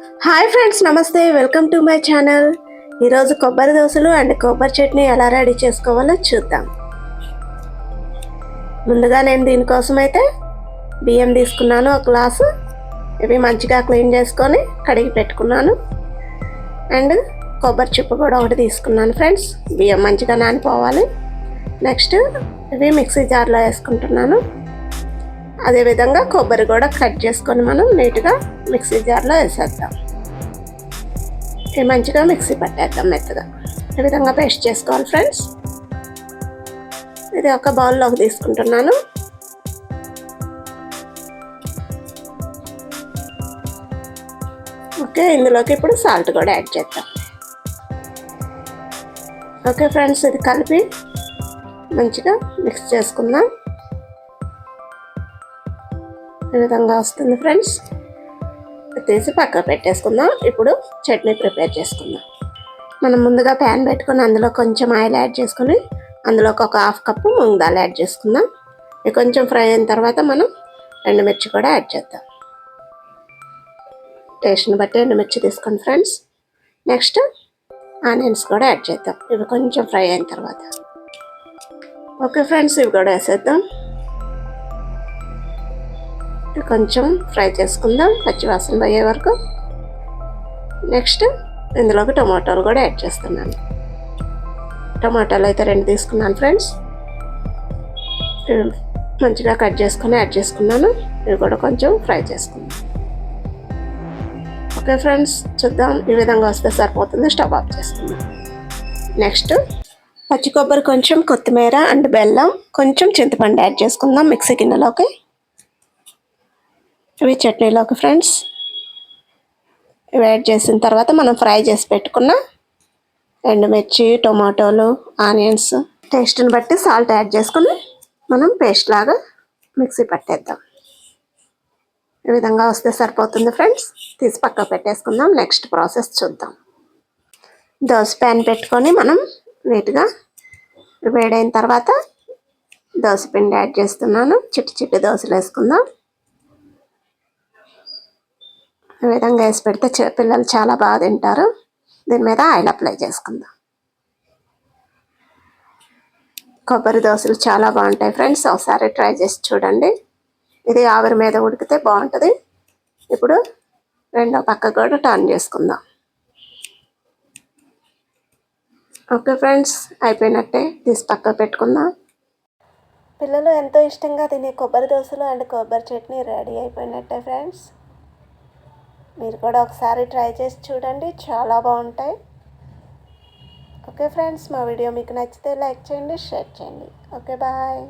Hi friends, నమస్తే. Welcome to my channel. ఈరోజు కొబ్బరి దోశలు అండ్ కొబ్బరి చట్నీ ఎలా రెడీ చేసుకోవాలో చూద్దాం. ముందుగా నేను దీనికోసం అయితే బియ్యం తీసుకున్నాను, ఒక గ్లాసు. ఇవి మంచిగా క్లీన్ చేసుకొని కడిగి పెట్టుకున్నాను. అండ్ కొబ్బరి చిప్ప కూడా ఒకటి తీసుకున్నాను ఫ్రెండ్స్. బియ్యం మంచిగా నానిపోవాలి. నెక్స్ట్ ఇవి మిక్సీ జార్లో వేసుకుంటున్నాను. అదేవిధంగా కొబ్బరి కూడా కట్ చేసుకొని మనం నీట్గా మిక్సీ జార్లో వేసేద్దాం. ఇది మంచిగా మిక్సీ పట్టేద్దాం మెత్తగా. ఈ విధంగా పేస్ట్ చేసుకోవాలి ఫ్రెండ్స్. ఇది ఒక బౌల్లోకి తీసుకుంటున్నాను. ఓకే, ఇందులోకి ఇప్పుడు సాల్ట్ కూడా యాడ్ చేద్దాం. ఓకే ఫ్రెండ్స్, ఇది కలిపి మంచిగా మిక్స్ చేసుకుందాం. ఈ విధంగా వస్తుంది ఫ్రెండ్స్. తీసి పక్క పెట్టేసుకుందాం. ఇప్పుడు చట్నీ ప్రిపేర్ చేసుకుందాం. మనం ముందుగా ప్యాన్ పెట్టుకొని అందులో కొంచెం ఆయిల్ యాడ్ చేసుకొని అందులోకి ఒక half cup moong dal add చేసుకుందాం. ఇది కొంచెం ఫ్రై అయిన తర్వాత మనం ఎండుమిర్చి కూడా యాడ్ చేద్దాం. టేస్ట్ని బట్టి ఎండుమిర్చి తీసుకోండి ఫ్రెండ్స్. నెక్స్ట్ ఆనియన్స్ కూడా యాడ్ చేద్దాం. ఇవి కొంచెం ఫ్రై అయిన తర్వాత ఓకే ఫ్రెండ్స్, ఇవి కూడా వేసేద్దాం. కొంచెం ఫ్రై చేసుకుందాం పచ్చివాసన పోయే వరకు. నెక్స్ట్ ఇందులోకి టొమాటోలు కూడా యాడ్ చేస్తున్నాను. టొమాటోలు అయితే 2 తీసుకున్నాను ఫ్రెండ్స్. మంచిగా కట్ చేసుకొని యాడ్ చేసుకున్నాను. ఇవి కూడా కొంచెం ఫ్రై చేసుకుందాం. ఓకే ఫ్రెండ్స్, చూద్దాం. ఈ విధంగా వస్తే సరిపోతుంది. స్టవ్ ఆఫ్ చేసుకుందాం. నెక్స్ట్ పచ్చి కొబ్బరి, కొంచెం కొత్తిమీర అండ్ బెల్లం, కొంచెం చింతపండు యాడ్ చేసుకుందాం మిక్సీ గిన్నెలోకి. ఇవి చట్నీలోకి ఫ్రెండ్స్. ఇవి యాడ్ చేసిన తర్వాత మనం ఫ్రై చేసి పెట్టుకున్న ఎండుమిర్చి, టొమాటోలు, ఆనియన్స్, టేస్ట్ని బట్టి సాల్ట్ యాడ్ చేసుకుని మనం పేస్ట్ లాగా మిక్సీ పట్టేద్దాం. ఈ విధంగా వస్తే సరిపోతుంది ఫ్రెండ్స్. తీసి పక్క పెట్టేసుకుందాం. నెక్స్ట్ ప్రాసెస్ చూద్దాం. దోశ ప్యాన్ పెట్టుకొని మనం నీట్గా వేడైన తర్వాత దోశ పిండి యాడ్ చేస్తున్నాను. చిట్టి దోశలు వేసుకుందాం. ఈ విధంగా వేసి పెడితే పిల్లలు చాలా బాగా తింటారు. దీని మీద ఆయిల్ అప్లై చేసుకుందాం. కొబ్బరి దోశలు చాలా బాగుంటాయి ఫ్రెండ్స్. ఒకసారి ట్రై చేసి చూడండి. ఇది ఆవిరి మీద ఉడికితే బాగుంటుంది. ఇప్పుడు రెండో పక్క కూడా టర్న్ చేసుకుందాం. ఓకే ఫ్రెండ్స్, అయిపోయినట్టే. తీసి పక్క పెట్టుకుందాం. పిల్లలు ఎంతో ఇష్టంగా తినే కొబ్బరి దోశలు అండ్ కొబ్బరి చట్నీ రెడీ అయిపోయినట్టే ఫ్రెండ్స్. మీరు కూడా ఒకసారి ట్రై చేసి చూడండి, చాలా బాగుంటాయి. ఓకే ఫ్రెండ్స్, మా వీడియో మీకు నచ్చితే లైక్ చేయండి, షేర్ చేయండి. Okay, bye.